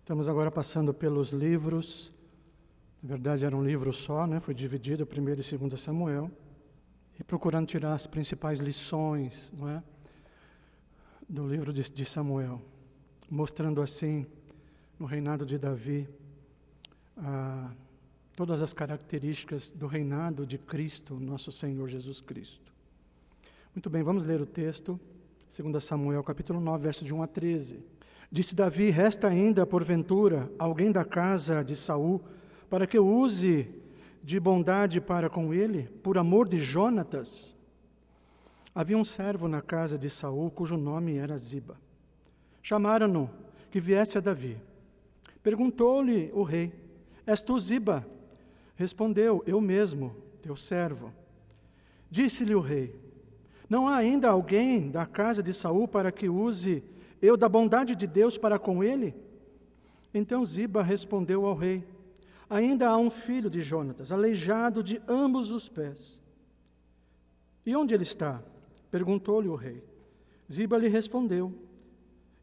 Estamos agora passando pelos livros, na verdade era um livro só, foi dividido, 1º e 2º Samuel, e procurando tirar as principais lições, do livro de Samuel, mostrando assim, no reinado de Davi, todas as características do reinado de Cristo, nosso Senhor Jesus Cristo. Muito bem, vamos ler o texto, 2 Samuel, capítulo 9, versos de 1 a 13. Disse Davi: resta ainda, porventura, alguém da casa de Saul, para que eu use de bondade para com ele, por amor de Jonatas? Havia um servo na casa de Saul, cujo nome era Ziba. Chamaram-no, que viesse a Davi. Perguntou-lhe o rei: és tu Ziba? Respondeu: eu mesmo, teu servo. Disse-lhe o rei: não há ainda alguém da casa de Saul para que use eu da bondade de Deus para com ele? Então Ziba respondeu ao rei: ainda há um filho de Jonatas, aleijado de ambos os pés. E onde ele está? Perguntou-lhe o rei. Ziba lhe respondeu: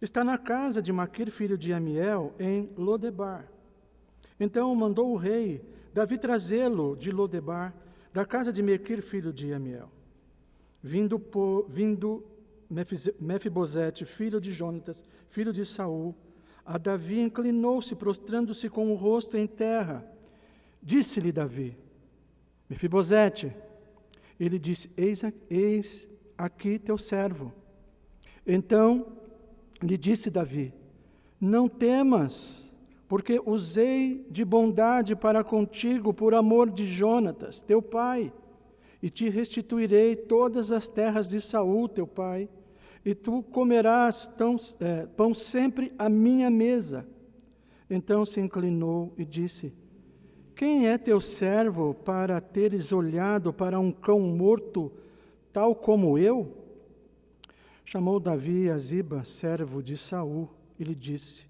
está na casa de Maquir, filho de Amiel, em Lodebar. Então mandou o rei Davi trazê-lo de Lodebar, da casa de Maquir, filho de Amiel. Vindo Mefibosete, filho de Jonatas, filho de Saul, a Davi inclinou-se, prostrando-se com o rosto em terra. Disse-lhe Davi: Mefibosete. Ele disse: eis aqui teu servo. Então lhe disse Davi: não temas, porque usei de bondade para contigo por amor de Jonatas, teu pai, e te restituirei todas as terras de Saul, teu pai, e tu comerás pão sempre à minha mesa. Então se inclinou e disse: quem é teu servo para teres olhado para um cão morto, tal como eu? Chamou Davi a Ziba, servo de Saul, e lhe disse: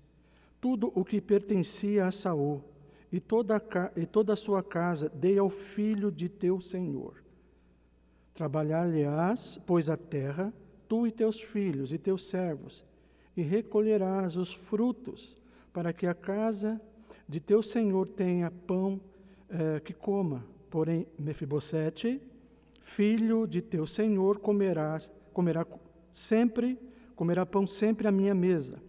tudo o que pertencia a Saul e toda a sua casa dei ao filho de teu senhor. Trabalhar-lhe-ás, pois, a terra, tu e teus filhos e teus servos, e recolherás os frutos, para que a casa de teu senhor tenha pão que coma. Porém, Mefibosete, filho de teu senhor, comerá pão sempre à minha mesa.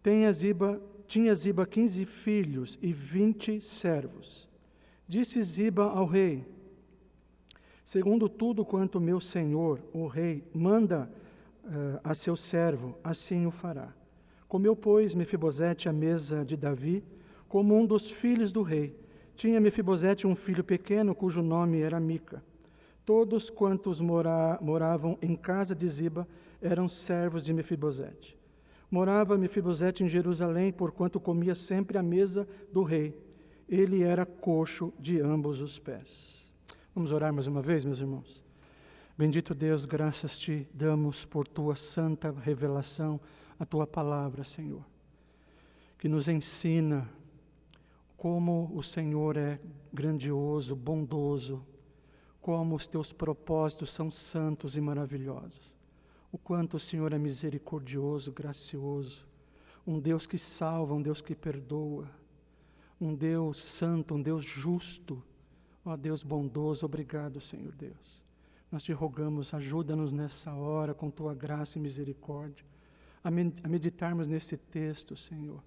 Tinha Ziba 15 filhos e 20 servos. Disse Ziba ao rei: segundo tudo quanto meu senhor, o rei, manda a seu servo, assim o fará. Comeu, pois, Mefibosete à mesa de Davi, como um dos filhos do rei. Tinha Mefibosete um filho pequeno, cujo nome era Mica. Todos quantos moravam em casa de Ziba eram servos de Mefibosete. Morava Mefibosete em Jerusalém, porquanto comia sempre à mesa do rei. Ele era coxo de ambos os pés. Vamos orar mais uma vez, meus irmãos. Bendito Deus, graças te damos por tua santa revelação, a tua palavra, Senhor, que nos ensina como o Senhor é grandioso, bondoso, como os teus propósitos são santos e maravilhosos. O quanto o Senhor é misericordioso, gracioso, um Deus que salva, um Deus que perdoa, um Deus santo, um Deus justo. Ó Deus bondoso, obrigado, Senhor Deus. Nós te rogamos, ajuda-nos nessa hora com tua graça e misericórdia, a meditarmos nesse texto, Senhor,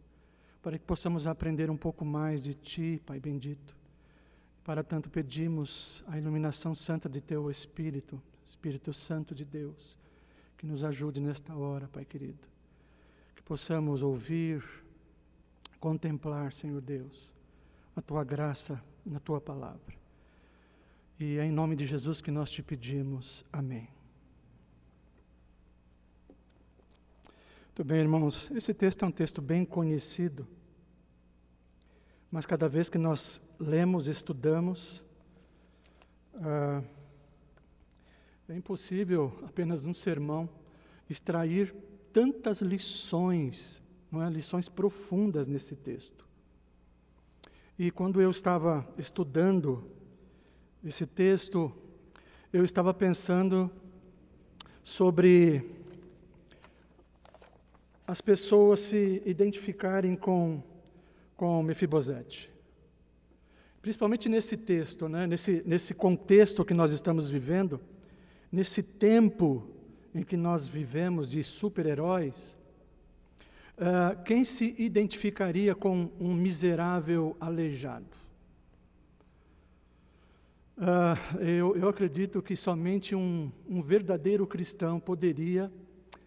para que possamos aprender um pouco mais de ti, Pai bendito. Para tanto pedimos a iluminação santa de teu Espírito, Espírito Santo de Deus, que nos ajude nesta hora, Pai querido. Que possamos ouvir, contemplar, Senhor Deus, a tua graça na tua palavra. E é em nome de Jesus que nós te pedimos. Amém. Muito bem, irmãos. Esse texto é um texto bem conhecido, mas cada vez que nós lemos, estudamos, é impossível, apenas num sermão, extrair tantas lições, lições profundas nesse texto. E quando eu estava estudando esse texto, eu estava pensando sobre as pessoas se identificarem com Mefibosete. Principalmente nesse texto, né? nesse contexto que nós estamos vivendo, nesse tempo em que nós vivemos de super-heróis, quem se identificaria com um miserável aleijado? Eu acredito que somente um verdadeiro cristão poderia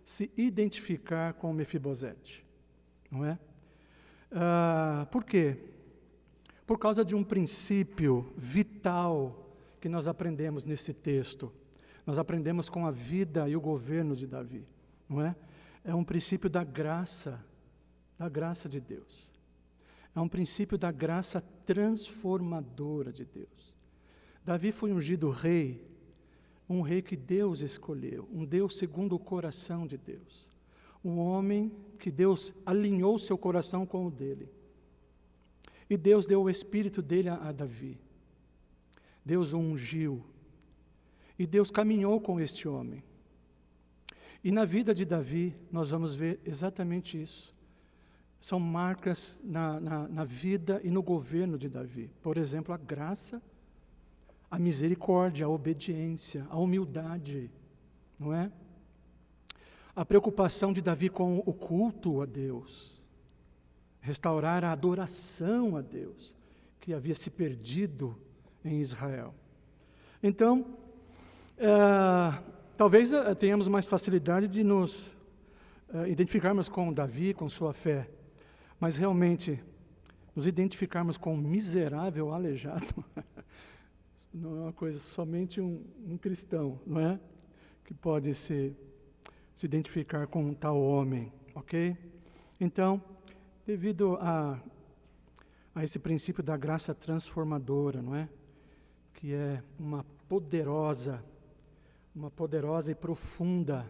se identificar com Mefibosete, não é? Por quê? Por causa de um princípio vital que nós aprendemos nesse texto. Nós aprendemos com a vida e o governo de Davi, não é? É um princípio da graça de Deus. É um princípio da graça transformadora de Deus. Davi foi ungido rei, um rei que Deus escolheu, um Deus segundo o coração de Deus. Um homem que Deus alinhou seu coração com o dele. E Deus deu o espírito dele a Davi. Deus o ungiu. E Deus caminhou com este homem. E na vida de Davi, nós vamos ver exatamente isso. São marcas na vida e no governo de Davi. Por exemplo, a graça, a misericórdia, a obediência, a humildade, não é? A preocupação de Davi com o culto a Deus. Restaurar a adoração a Deus, que havia se perdido em Israel. Então, talvez tenhamos mais facilidade de nos identificarmos com Davi, com sua fé, mas realmente nos identificarmos com um miserável aleijado não é uma coisa, somente um cristão, não é? Que pode se identificar com um tal homem, ok? Então, devido a esse princípio da graça transformadora, não é? Que é uma poderosa e profunda,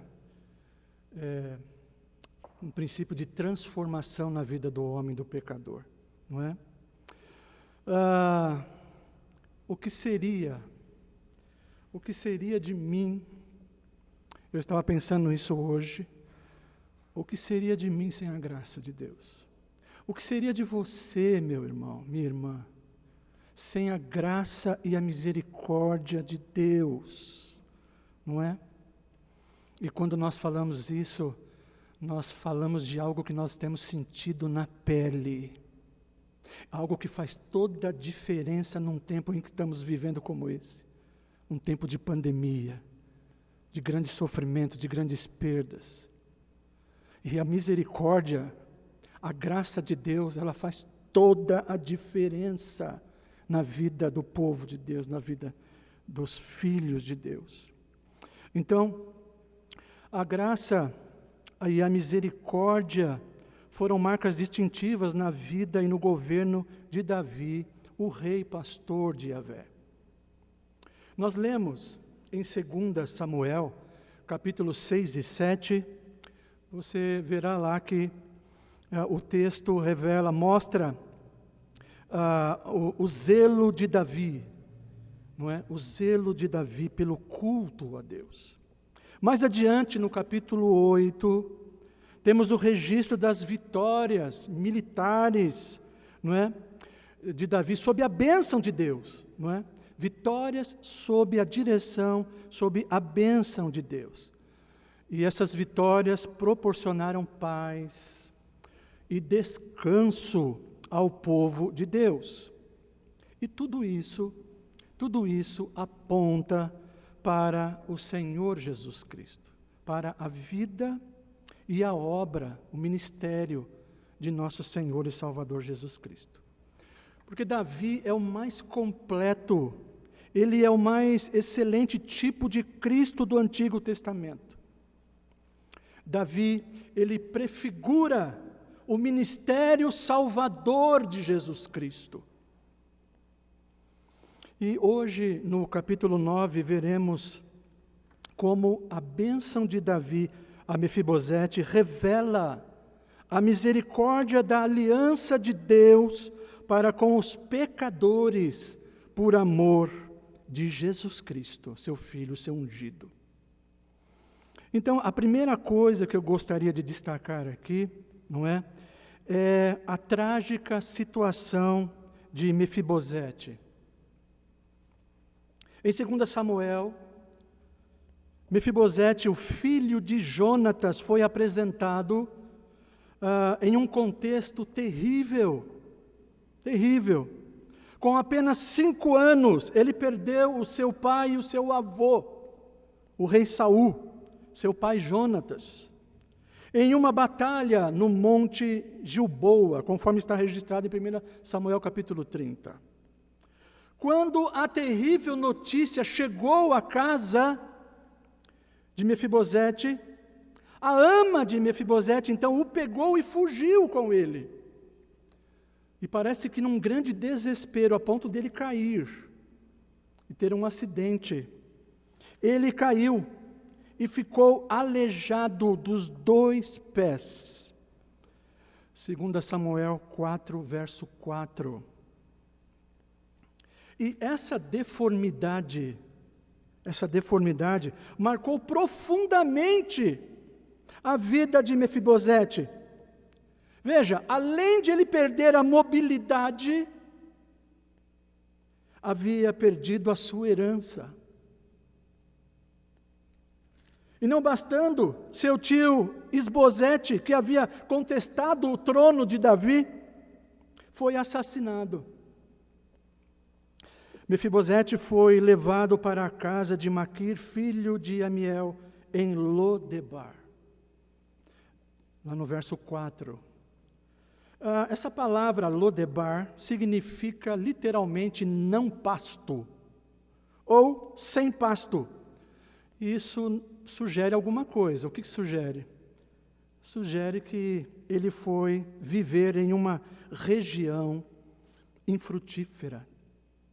um princípio de transformação na vida do homem, do pecador, não é? O que seria de mim? Eu estava pensando nisso hoje. O que seria de mim sem a graça de Deus? O que seria de você, meu irmão, minha irmã, sem a graça e a misericórdia de Deus? Não é? E quando nós falamos isso, nós falamos de algo que nós temos sentido na pele. Algo que faz toda a diferença num tempo em que estamos vivendo como esse. Um tempo de pandemia, de grande sofrimento, de grandes perdas. E a misericórdia, a graça de Deus, ela faz toda a diferença na vida do povo de Deus, na vida dos filhos de Deus. Então, a graça e a misericórdia foram marcas distintivas na vida e no governo de Davi, o rei pastor de Yahvé. Nós lemos em 2 Samuel, capítulos 6 e 7, você verá lá que o texto mostra o zelo de Davi, não é? O zelo de Davi pelo culto a Deus. Mais adiante, no capítulo 8, temos o registro das vitórias militares, não é? De Davi, sob a bênção de Deus, não é? Vitórias sob a direção, sob a bênção de Deus. E essas vitórias proporcionaram paz e descanso ao povo de Deus. E tudo isso aponta para o Senhor Jesus Cristo, para a vida e a obra, o ministério de nosso Senhor e Salvador Jesus Cristo. Porque Davi é o mais completo, ele é o mais excelente tipo de Cristo do Antigo Testamento. Davi, ele prefigura o ministério salvador de Jesus Cristo. E hoje, no capítulo 9, veremos como a bênção de Davi a Mefibosete revela a misericórdia da aliança de Deus para com os pecadores por amor de Jesus Cristo, seu Filho, seu ungido. Então, a primeira coisa que eu gostaria de destacar aqui, não é a trágica situação de Mefibosete. Em 2 Samuel, Mefibosete, o filho de Jonatas, foi apresentado em um contexto terrível. Com apenas 5 anos, ele perdeu o seu pai e o seu avô, o rei Saul, seu pai Jonatas, em uma batalha no Monte Gilboa, conforme está registrado em 1 Samuel capítulo 30. Quando a terrível notícia chegou à casa de Mefibosete, a ama de Mefibosete, então, o pegou e fugiu com ele. E parece que num grande desespero, a ponto dele cair e ter um acidente. Ele caiu e ficou aleijado dos 2 pés. 2 Samuel 4, verso 4. E essa deformidade marcou profundamente a vida de Mefibosete. Veja, além de ele perder a mobilidade, havia perdido a sua herança. E não bastando, seu tio Isbosete, que havia contestado o trono de Davi, foi assassinado. Mefibosete foi levado para a casa de Maquir, filho de Amiel, em Lodebar. Lá no verso 4. Essa palavra Lodebar significa literalmente não pasto, ou sem pasto. Isso sugere alguma coisa. O que sugere? Sugere que ele foi viver em uma região infrutífera,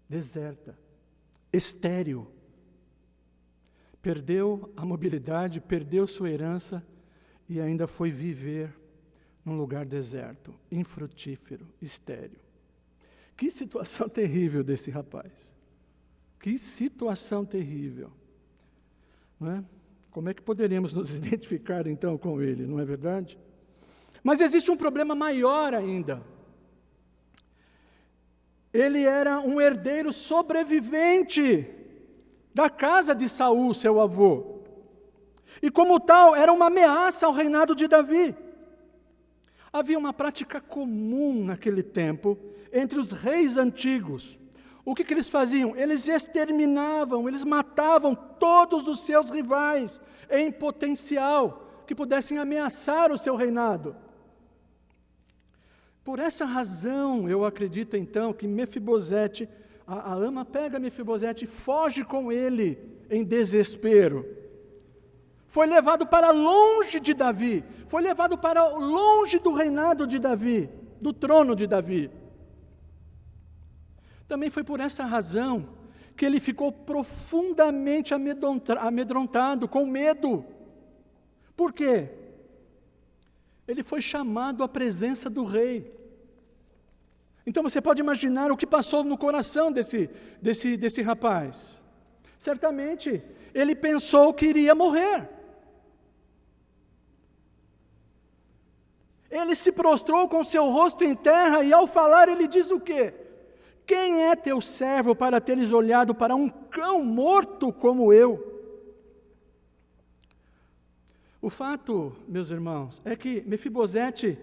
deserta, estéril. Perdeu a mobilidade, perdeu sua herança e ainda foi viver num lugar deserto, infrutífero, estéril. Que situação terrível desse rapaz. Que situação terrível. Não é? Como é que poderíamos nos identificar então com ele, não é verdade? Mas existe um problema maior ainda. Ele era um herdeiro sobrevivente da casa de Saul, seu avô. E como tal, era uma ameaça ao reinado de Davi. Havia uma prática comum naquele tempo entre os reis antigos. O que eles faziam? Eles exterminavam, eles matavam todos os seus rivais em potencial que pudessem ameaçar o seu reinado. Por essa razão, eu acredito então que Mefibosete, a ama pega Mefibosete e foge com ele em desespero. Foi levado para longe de Davi, foi levado para longe do reinado de Davi, do trono de Davi. Também foi por essa razão que ele ficou profundamente amedrontado, com medo. Por quê? Ele foi chamado à presença do rei. Então você pode imaginar o que passou no coração desse rapaz. Certamente, ele pensou que iria morrer. Ele se prostrou com seu rosto em terra e ao falar ele diz o quê? Quem é teu servo para teres olhado para um cão morto como eu? O fato, meus irmãos, é que Mefibosete,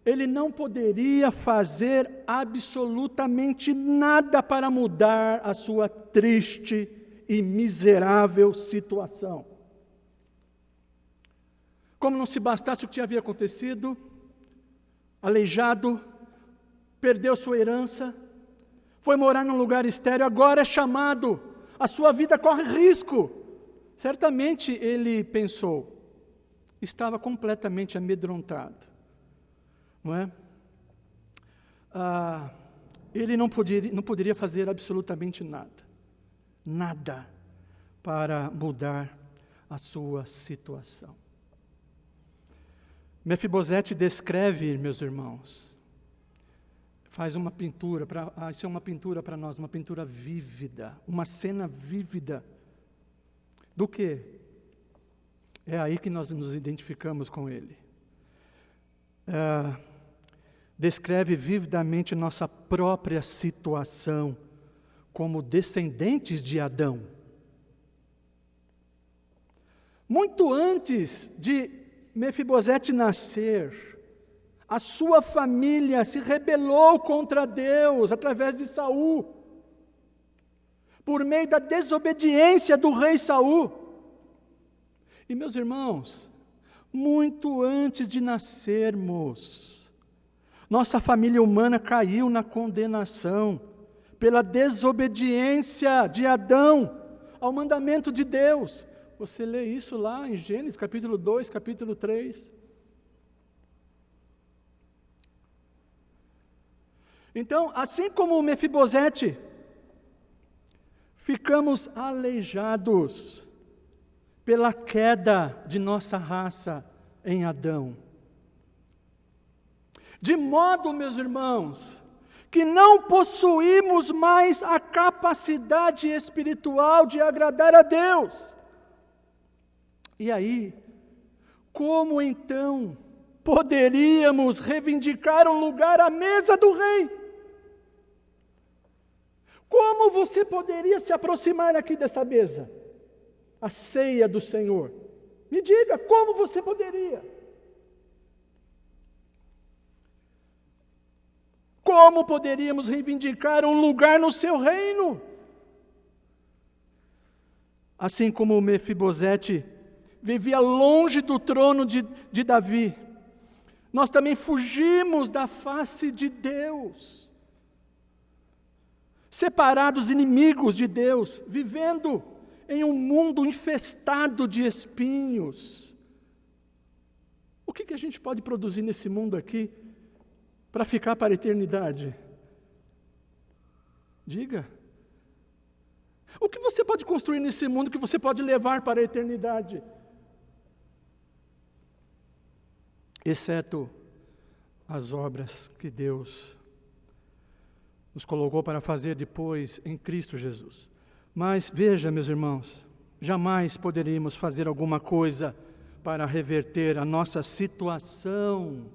ele não poderia fazer absolutamente nada para mudar a sua triste e miserável situação. Como não se bastasse o que havia acontecido, aleijado, perdeu sua herança, foi morar num lugar estéril, agora é chamado, a sua vida corre risco. Certamente ele pensou, estava completamente amedrontado, não é? Ele não poderia fazer absolutamente nada para mudar a sua situação. Mefibosete descreve, meus irmãos, faz uma pintura, isso é uma pintura para nós, uma pintura vívida, uma cena vívida. Do quê? É aí que nós nos identificamos com ele. Descreve vividamente nossa própria situação como descendentes de Adão. Muito antes de Mefibosete nascer, a sua família se rebelou contra Deus através de Saul, por meio da desobediência do rei Saul. E meus irmãos, muito antes de nascermos, nossa família humana caiu na condenação pela desobediência de Adão ao mandamento de Deus. Você lê isso lá em Gênesis, capítulo 2, capítulo 3. Então, assim como Mefibosete, ficamos aleijados pela queda de nossa raça em Adão. De modo, meus irmãos, que não possuímos mais a capacidade espiritual de agradar a Deus. E aí, como então poderíamos reivindicar um lugar à mesa do rei? Como você poderia se aproximar aqui dessa mesa? A ceia do Senhor. Me diga, como você poderia? Como poderíamos reivindicar um lugar no seu reino? Assim como Mefibosete vivia longe do trono de Davi, nós também fugimos da face de Deus, separados, inimigos de Deus, vivendo em um mundo infestado de espinhos. O que a gente pode produzir nesse mundo aqui para ficar para a eternidade? Diga. O que você pode construir nesse mundo que você pode levar para a eternidade? Exceto as obras que Deus nos colocou para fazer depois em Cristo Jesus. Mas veja, meus irmãos, jamais poderíamos fazer alguma coisa para reverter a nossa situação,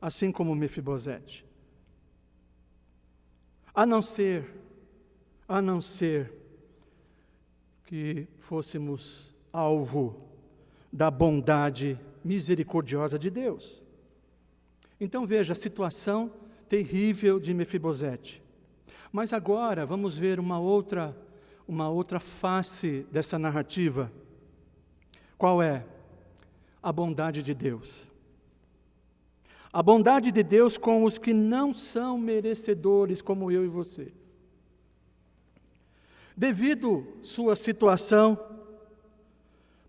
assim como Mefibosete. A não ser que fôssemos alvo da bondade misericordiosa de Deus. Então veja a situação terrível de Mefibosete. Mas agora vamos ver uma outra face dessa narrativa. Qual é? A bondade de Deus. A bondade de Deus com os que não são merecedores, como eu e você. Devido sua situação,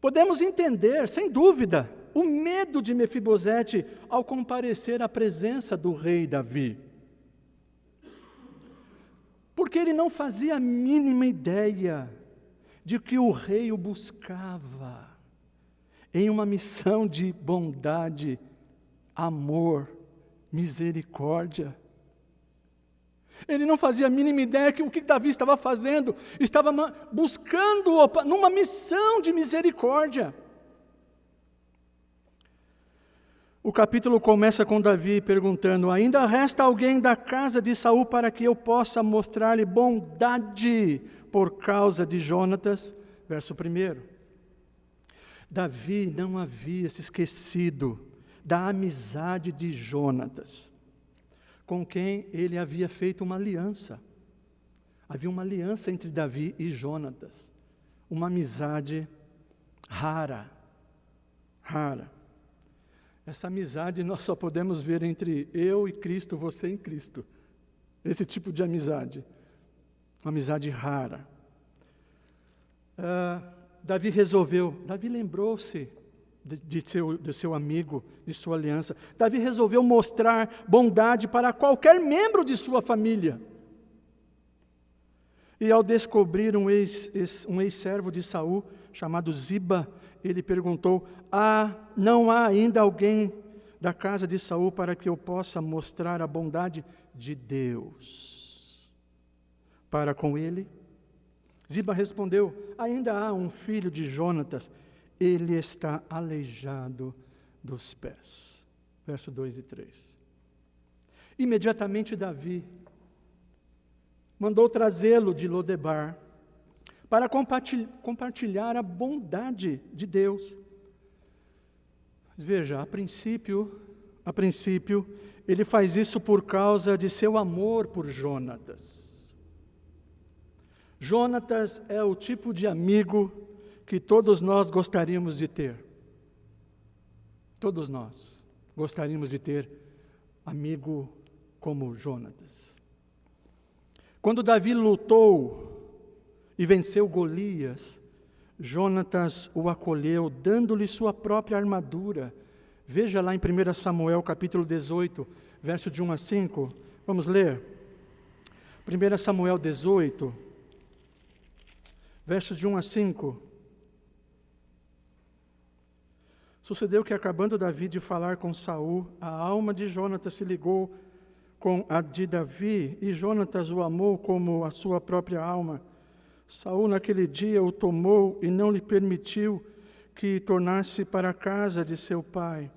podemos entender, sem dúvida, o medo de Mefibosete ao comparecer à presença do rei Davi. Porque ele não fazia a mínima ideia de que o rei o buscava em uma missão de bondade, amor, misericórdia. Ele não fazia a mínima ideia que o que Davi estava fazendo, estava buscando numa missão de misericórdia. O capítulo começa com Davi perguntando: ainda resta alguém da casa de Saul para que eu possa mostrar-lhe bondade por causa de Jonatas? Verso 1. Davi não havia se esquecido da amizade de Jonatas, com quem ele havia feito uma aliança. Havia uma aliança entre Davi e Jonatas, uma amizade rara. Essa amizade nós só podemos ver entre eu e Cristo, você em Cristo. Esse tipo de amizade, uma amizade rara. Davi lembrou-se de seu amigo, de sua aliança. Davi resolveu mostrar bondade para qualquer membro de sua família. E ao descobrir um ex-servo de Saul, chamado Ziba, ele perguntou: não há ainda alguém da casa de Saul para que eu possa mostrar a bondade de Deus para com ele? Ziba respondeu: ainda há um filho de Jonatas, ele está aleijado dos pés. Verso 2 e 3. Imediatamente Davi mandou trazê-lo de Lodebar para compartilhar a bondade de Deus. Mas veja, a princípio, ele faz isso por causa de seu amor por Jonatas. Jonatas é o tipo de amigo que todos nós gostaríamos de ter. Todos nós gostaríamos de ter amigo como Jonatas. Quando Davi lutou e venceu Golias, Jonatas o acolheu, dando-lhe sua própria armadura. Veja lá em 1 Samuel capítulo 18, verso de 1 a 5. Vamos ler. 1 Samuel 18, versos de 1 a 5. Sucedeu que, acabando Davi de falar com Saul, a alma de Jonatas se ligou com a de Davi, e Jonatas o amou como a sua própria alma. Saul naquele dia o tomou e não lhe permitiu que tornasse para a casa de seu pai.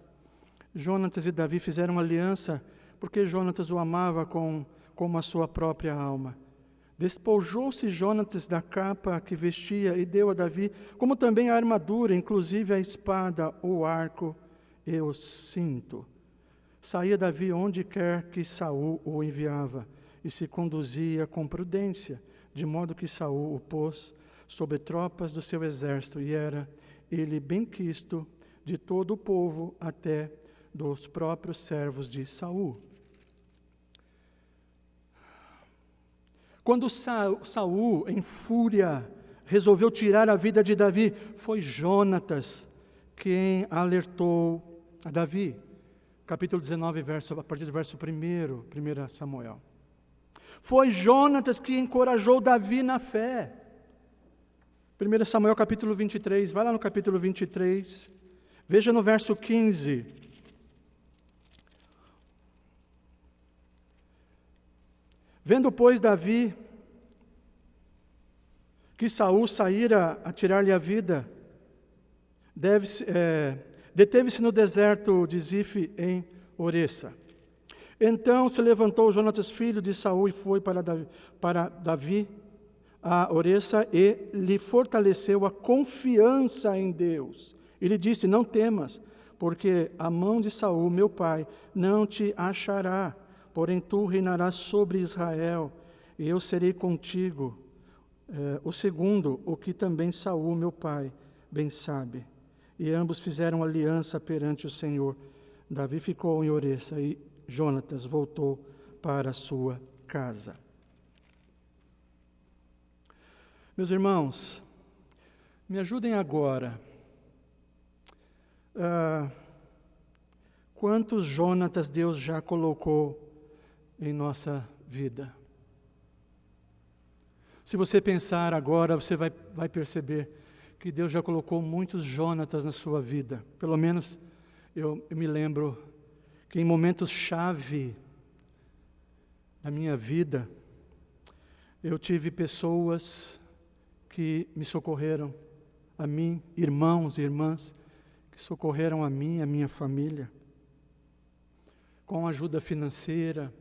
Jonatas e Davi fizeram aliança, porque Jonatas o amava como a sua própria alma. Despojou-se Jonatas da capa que vestia e deu a Davi, como também a armadura, inclusive a espada, o arco e o cinto. Saía Davi onde quer que Saul o enviava, e se conduzia com prudência, de modo que Saul o pôs sobre tropas do seu exército, e era ele benquisto de todo o povo, até dos próprios servos de Saul. Quando Saul, em fúria, resolveu tirar a vida de Davi, foi Jonatas quem alertou a Davi. Capítulo 19, a partir do verso 1 Samuel. Foi Jonatas que encorajou Davi na fé. 1 Samuel capítulo 23, vai lá no capítulo 23, veja no verso 15. Vendo, pois, Davi que Saul saíra a tirar-lhe a vida, deteve-se no deserto de Zif, em Oressa. Então se levantou Jonatas, filho de Saul, e foi para Davi a Oressa, e lhe fortaleceu a confiança em Deus. E lhe disse: não temas, porque a mão de Saul, meu pai, não te achará. Porém, tu reinarás sobre Israel, e eu serei contigo. O segundo, o que também Saul, meu pai, bem sabe. E ambos fizeram aliança perante o Senhor. Davi ficou em Oressa, e Jonatas voltou para a sua casa. Meus irmãos, me ajudem agora. Quantos Jonatas Deus já colocou em nossa vida? Se você pensar agora, você vai perceber que Deus já colocou muitos Jonatas na sua vida. Pelo menos eu me lembro que em momentos-chave da minha vida, eu tive pessoas que me socorreram, a mim, irmãos e irmãs, que socorreram a mim e a minha família, com ajuda financeira,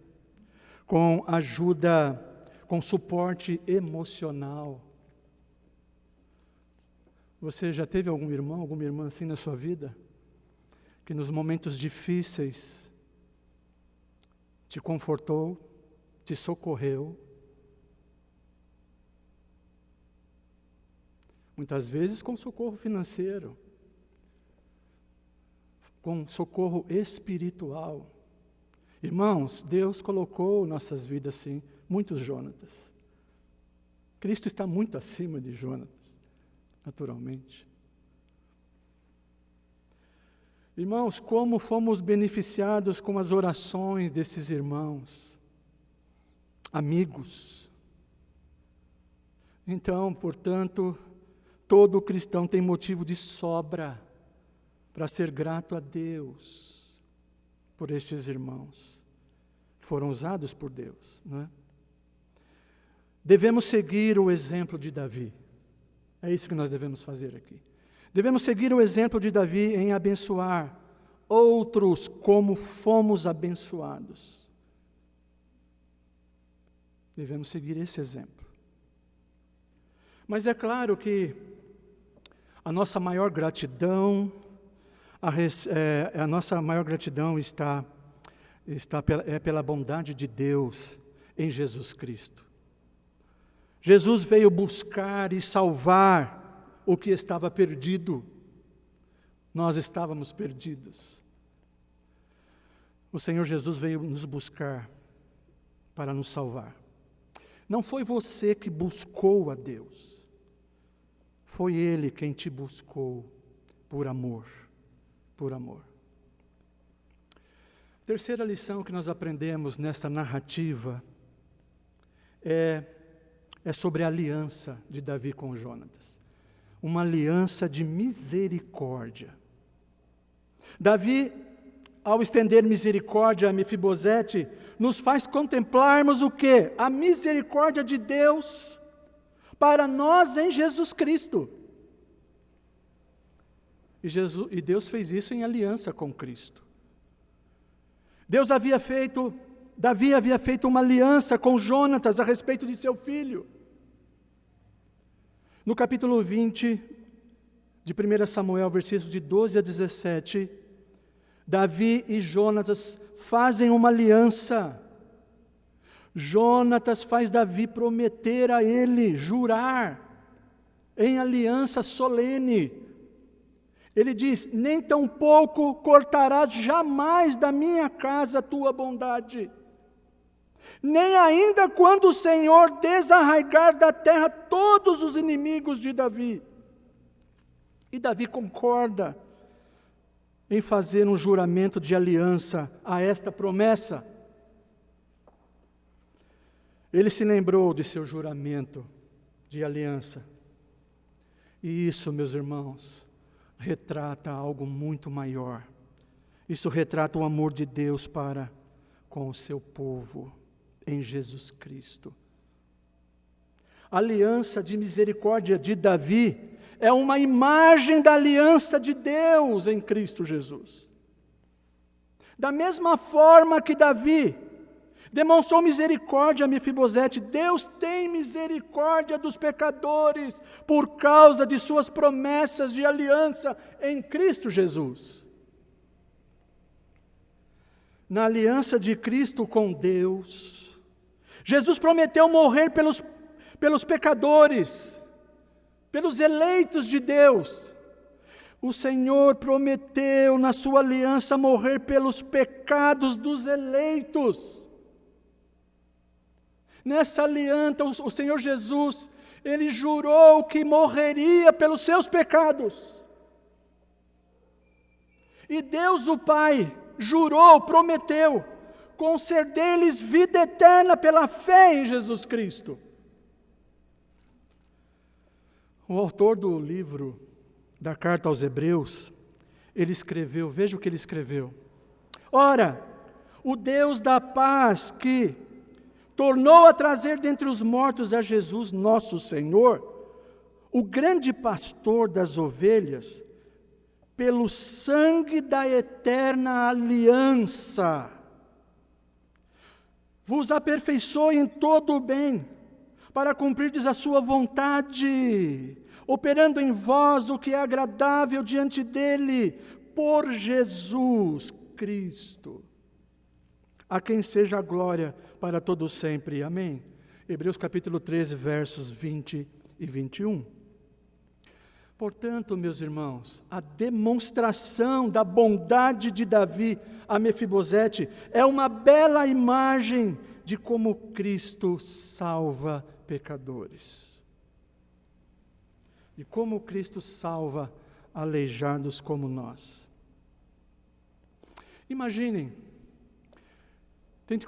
com suporte emocional. Você já teve algum irmão, alguma irmã assim na sua vida? Que nos momentos difíceis te confortou, te socorreu? Muitas vezes com socorro financeiro, com socorro espiritual. Irmãos, Deus colocou nossas vidas assim, muitos Jonatas. Cristo está muito acima de Jonatas, naturalmente. Irmãos, como fomos beneficiados com as orações desses irmãos, amigos. Então, portanto, todo cristão tem motivo de sobra para ser grato a Deus por estes irmãos que foram usados por Deus, não é? Devemos seguir o exemplo de Davi. É isso que nós devemos fazer aqui. Devemos seguir o exemplo de Davi em abençoar outros como fomos abençoados. Devemos seguir esse exemplo. Mas é claro que a nossa maior gratidão, é pela bondade de Deus em Jesus Cristo. Jesus veio buscar e salvar o que estava perdido. Nós estávamos perdidos. O Senhor Jesus veio nos buscar para nos salvar. Não foi você que buscou a Deus. Foi Ele quem te buscou por amor. Por amor. Terceira lição que nós aprendemos nessa narrativa é sobre a aliança de Davi com Jonatas. Uma aliança de misericórdia. Davi, ao estender misericórdia a Mefibosete, nos faz contemplarmos o quê? A misericórdia de Deus para nós em Jesus Cristo. E Deus fez isso em aliança com Cristo. Davi havia feito uma aliança com Jonatas a respeito de seu filho. No capítulo 20 de 1 Samuel, versículos de 12 a 17, Davi e Jonatas fazem uma aliança. Jonatas faz Davi prometer a ele, jurar, em aliança solene. Ele diz: nem tampouco cortarás jamais da minha casa a tua bondade, nem ainda quando o Senhor desarraigar da terra todos os inimigos de Davi. E Davi concorda em fazer um juramento de aliança a esta promessa. Ele se lembrou de seu juramento de aliança. E isso, meus irmãos, retrata algo muito maior. Isso retrata o amor de Deus para com o seu povo em Jesus Cristo. A aliança de misericórdia de Davi é uma imagem da aliança de Deus em Cristo Jesus. Da mesma forma que Davi demonstrou misericórdia a Mefibosete, Deus tem misericórdia dos pecadores por causa de suas promessas de aliança em Cristo Jesus. Na aliança de Cristo com Deus, Jesus prometeu morrer pelos pecadores, pelos eleitos de Deus. O Senhor prometeu na sua aliança morrer pelos pecados dos eleitos. Nessa aliança, o Senhor Jesus, Ele jurou que morreria pelos seus pecados. E Deus o Pai jurou, prometeu, conceder-lhes vida eterna pela fé em Jesus Cristo. O autor do livro da carta aos Hebreus, ele escreveu, veja o que ele escreveu. Ora, o Deus da paz que tornou a trazer dentre os mortos a Jesus nosso Senhor, o grande pastor das ovelhas, pelo sangue da eterna aliança, vos aperfeiçoe em todo o bem, para cumprirdes a sua vontade, operando em vós o que é agradável diante dele, por Jesus Cristo, a quem seja a glória para todos sempre. Amém. Hebreus capítulo 13, versos 20 e 21. Portanto, meus irmãos, a demonstração da bondade de Davi a Mefibosete é uma bela imagem de como Cristo salva pecadores. E como Cristo salva aleijados como nós. Imaginem, tente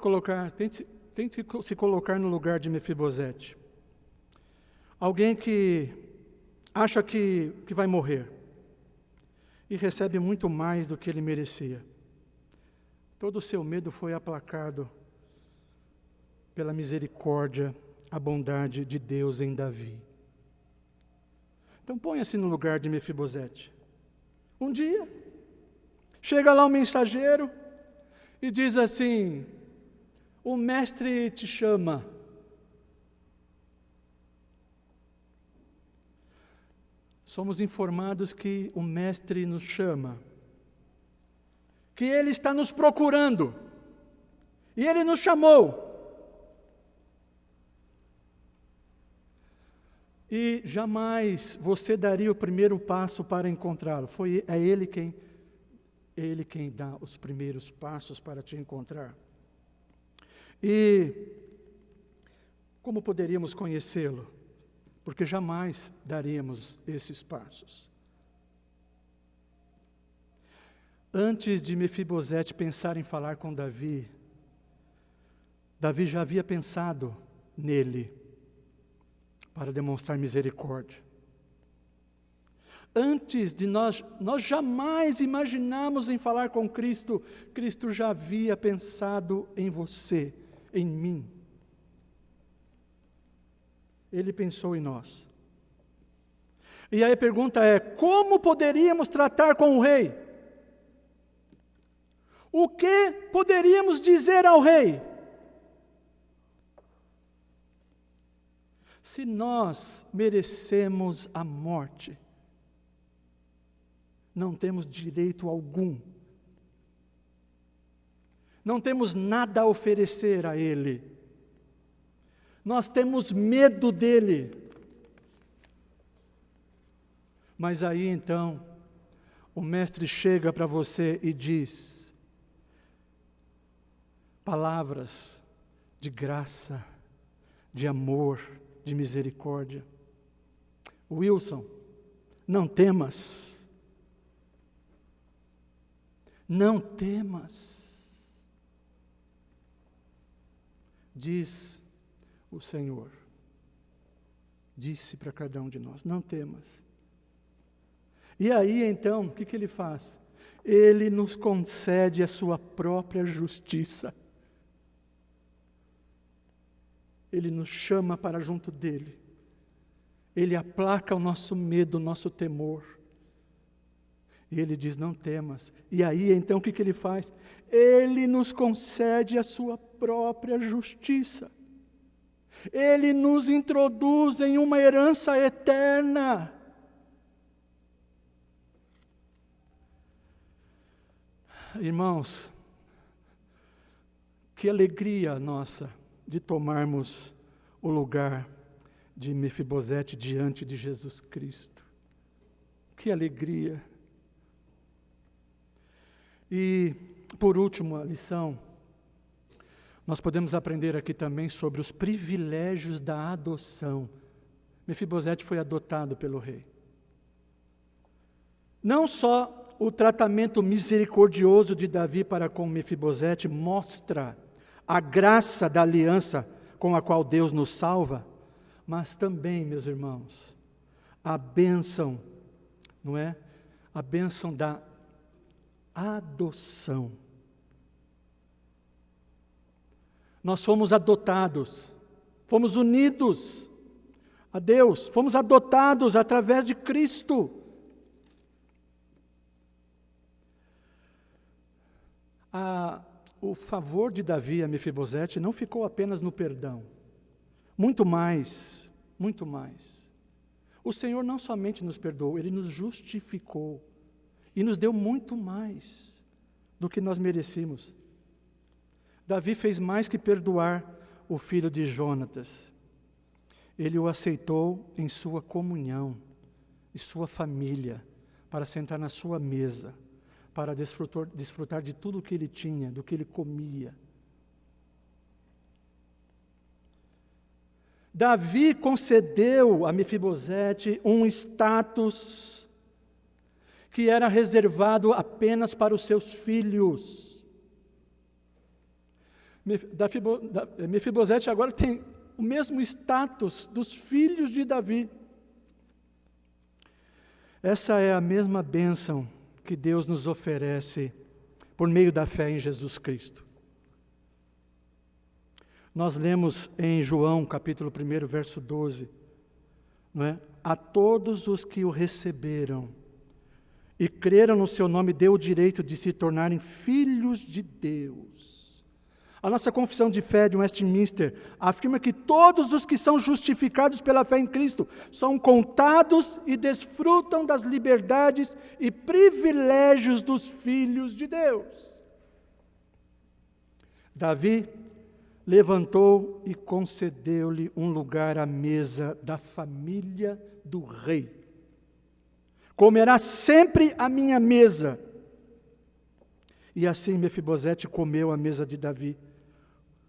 se colocar no lugar de Mefibosete. Alguém que acha que vai morrer e recebe muito mais do que ele merecia. Todo o seu medo foi aplacado pela misericórdia, a bondade de Deus em Davi. Então ponha-se no lugar de Mefibosete. Um dia, chega lá um mensageiro e diz assim: o mestre te chama. Somos informados que o mestre nos chama, que ele está nos procurando, e ele nos chamou. E jamais você daria o primeiro passo para encontrá-lo. É ele quem dá os primeiros passos para te encontrar. E como poderíamos conhecê-lo? Porque jamais daríamos esses passos. Antes de Mefibosete pensar em falar com Davi, Davi já havia pensado nele para demonstrar misericórdia. Antes de nós jamais imaginamos em falar com Cristo, Cristo já havia pensado em você, em mim. Ele pensou em nós. E aí a pergunta é: como poderíamos tratar com o rei? O que poderíamos dizer ao rei? Se nós merecemos a morte, não temos direito algum. Não temos nada a oferecer a ele. Nós temos medo dele. Mas aí então, o mestre chega para você e diz palavras de graça, de amor, de misericórdia. Wilson, não temas. Não temas. Diz o Senhor, disse para cada um de nós: não temas. E aí então, o que ele faz? Ele nos concede a sua própria justiça. Ele nos chama para junto dele. Ele aplaca o nosso medo, o nosso temor. E ele diz: não temas. E aí então o que ele faz? Ele nos concede a sua própria justiça. Ele nos introduz em uma herança eterna. Irmãos, que alegria nossa de tomarmos o lugar de Mefibosete diante de Jesus Cristo. Que alegria! E, por último, a lição, nós podemos aprender aqui também sobre os privilégios da adoção. Mefibosete foi adotado pelo rei. Não só o tratamento misericordioso de Davi para com Mefibosete mostra a graça da aliança com a qual Deus nos salva, mas também, meus irmãos, a bênção, não é? A bênção da adoção. Nós fomos adotados, fomos unidos a Deus, fomos adotados através de Cristo. O favor de Davi a Mefibosete não ficou apenas no perdão. Muito mais, muito mais. O Senhor não somente nos perdoou, Ele nos justificou. E nos deu muito mais do que nós merecíamos. Davi fez mais que perdoar o filho de Jonatas. Ele o aceitou em sua comunhão, em sua família, para sentar na sua mesa, para desfrutar de tudo o que ele tinha, do que ele comia. Davi concedeu a Mefibosete um status que era reservado apenas para os seus filhos. Mefibosete agora tem o mesmo status dos filhos de Davi. Essa é a mesma bênção que Deus nos oferece por meio da fé em Jesus Cristo. Nós lemos em João, capítulo 1, verso 12, não é? a todos os que o receberam e creram no seu nome, deu o direito de se tornarem filhos de Deus. A nossa confissão de fé de Westminster afirma que todos os que são justificados pela fé em Cristo são contados e desfrutam das liberdades e privilégios dos filhos de Deus. Davi levantou e concedeu-lhe um lugar à mesa da família do rei. Comerá sempre à minha mesa. E assim Mefibosete comeu à mesa de Davi,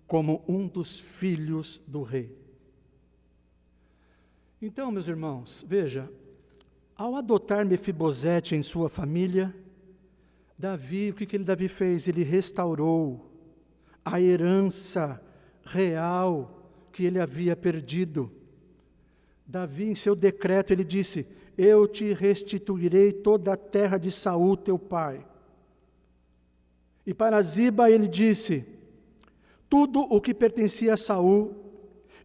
como um dos filhos do rei. Então, meus irmãos, veja, ao adotar Mefibosete em sua família, Davi, o que Davi fez? Ele restaurou a herança real que ele havia perdido. Davi, em seu decreto, ele disse: eu te restituirei toda a terra de Saul, teu pai. E para Ziba ele disse: tudo o que pertencia a Saul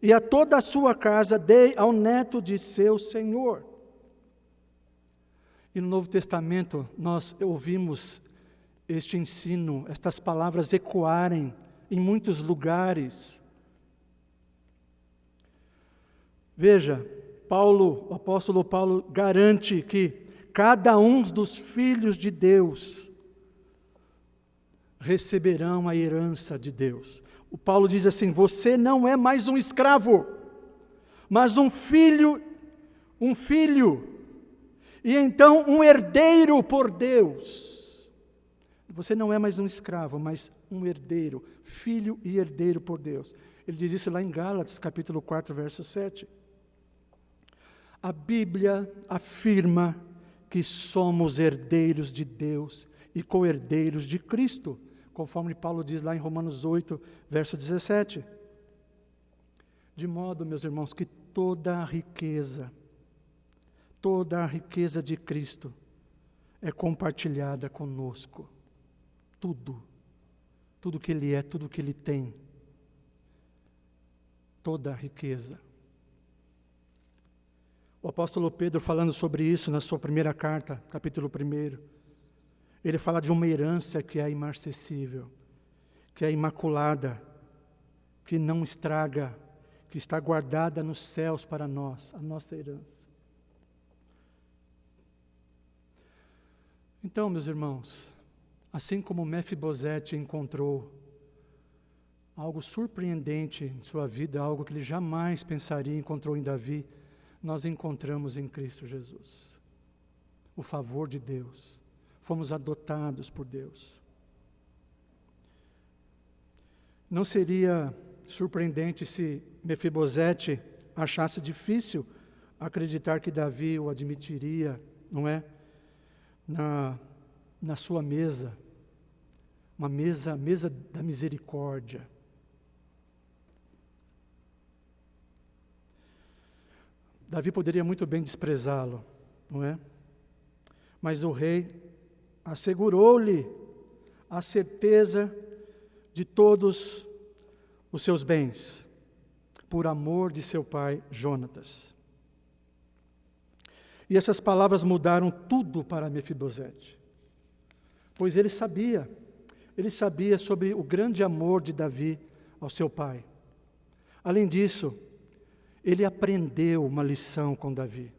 e a toda a sua casa dei ao neto de seu senhor. E no Novo Testamento nós ouvimos este ensino, estas palavras ecoarem em muitos lugares. Veja, o apóstolo Paulo garante que cada um dos filhos de Deus receberão a herança de Deus. O Paulo diz assim: você não é mais um escravo, mas um filho, e então um herdeiro por Deus. Você não é mais um escravo, mas um herdeiro, filho e herdeiro por Deus. Ele diz isso lá em Gálatas, capítulo 4, verso 7. A Bíblia afirma que somos herdeiros de Deus e co-herdeiros de Cristo, conforme Paulo diz lá em Romanos 8, verso 17. De modo, meus irmãos, que toda a riqueza de Cristo é compartilhada conosco. Tudo que Ele é, tudo que Ele tem, toda a riqueza. O apóstolo Pedro, falando sobre isso na sua primeira carta, capítulo 1, ele fala de uma herança que é imarcessível, que é imaculada, que não estraga, que está guardada nos céus para nós, a nossa herança. Então, meus irmãos, assim como Mefibosete encontrou algo surpreendente em sua vida, algo que ele jamais pensaria, encontrou em Davi, nós encontramos em Cristo Jesus o favor de Deus. Fomos adotados por Deus. Não seria surpreendente se Mefibosete achasse difícil acreditar que Davi o admitiria, não é? Na sua mesa, a mesa da misericórdia. Davi poderia muito bem desprezá-lo, não é? Mas o rei assegurou-lhe a certeza de todos os seus bens, por amor de seu pai Jonatas. E essas palavras mudaram tudo para Mefibosete, pois ele sabia sobre o grande amor de Davi ao seu pai. Além disso, ele aprendeu uma lição com Davi.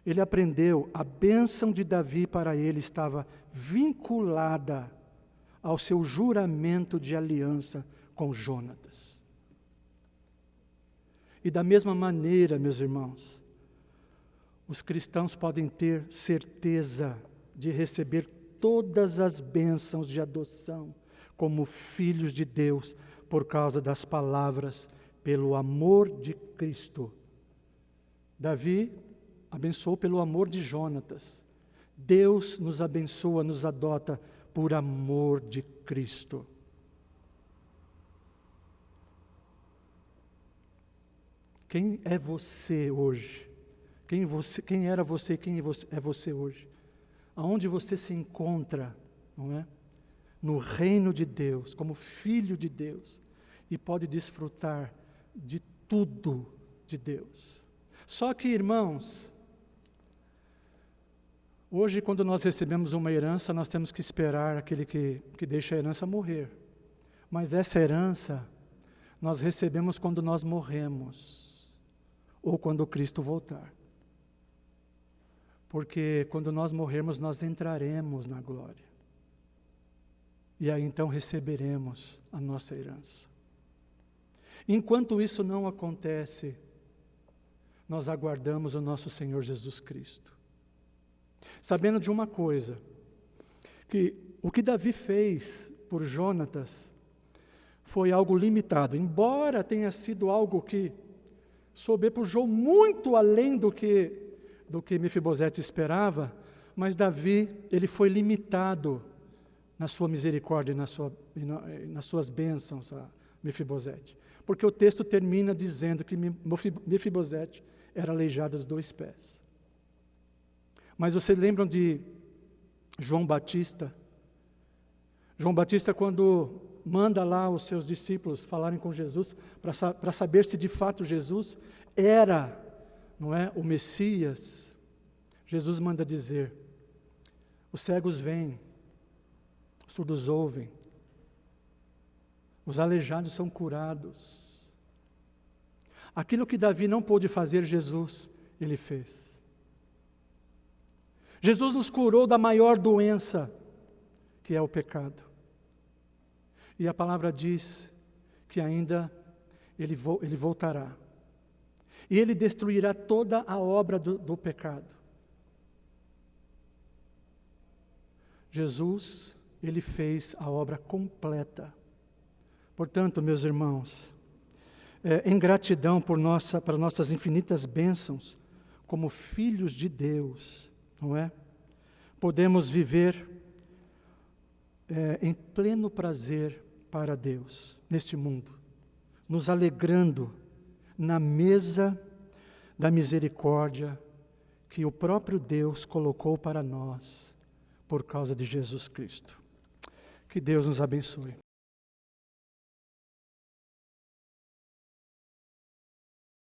Ele aprendeu, a bênção de Davi para ele estava vinculada ao seu juramento de aliança com Jonatas. E da mesma maneira, meus irmãos, os cristãos podem ter certeza de receber todas as bênçãos de adoção como filhos de Deus por causa das palavras, pelo amor de Cristo. Davi abençoou pelo amor de Jonatas. Deus nos abençoa, nos adota por amor de Cristo. Quem é você hoje? Quem era você e quem é você hoje? Aonde você se encontra, não é? No reino de Deus, como filho de Deus, e pode desfrutar de tudo de Deus. Só que, irmãos, hoje, quando nós recebemos uma herança, nós temos que esperar aquele que deixa a herança morrer. Mas essa herança nós recebemos quando nós morremos, ou quando Cristo voltar. Porque quando nós morrermos, nós entraremos na glória. E aí então receberemos a nossa herança. Enquanto isso não acontece, nós aguardamos o nosso Senhor Jesus Cristo. Sabendo de uma coisa, que o que Davi fez por Jonatas foi algo limitado, embora tenha sido algo que sobrepujou muito além do que Mefibosete esperava, mas Davi, ele foi limitado na sua misericórdia e nas suas bênçãos a Mefibosete. Porque o texto termina dizendo que Mefibosete era aleijado dos 2 pés. Mas vocês lembram de João Batista? João Batista, quando manda lá os seus discípulos falarem com Jesus, para saber se de fato Jesus era, não é, o Messias, Jesus manda dizer: os cegos veem, os surdos ouvem, os aleijados são curados. Aquilo que Davi não pôde fazer, Jesus, ele fez. Jesus nos curou da maior doença, que é o pecado. E a palavra diz que ainda ele voltará. E ele destruirá toda a obra do pecado. Jesus, ele fez a obra completa. Portanto, meus irmãos, em gratidão para nossas infinitas bênçãos, como filhos de Deus, não é? Podemos viver em pleno prazer para Deus, neste mundo, nos alegrando na mesa da misericórdia que o próprio Deus colocou para nós, por causa de Jesus Cristo. Que Deus nos abençoe.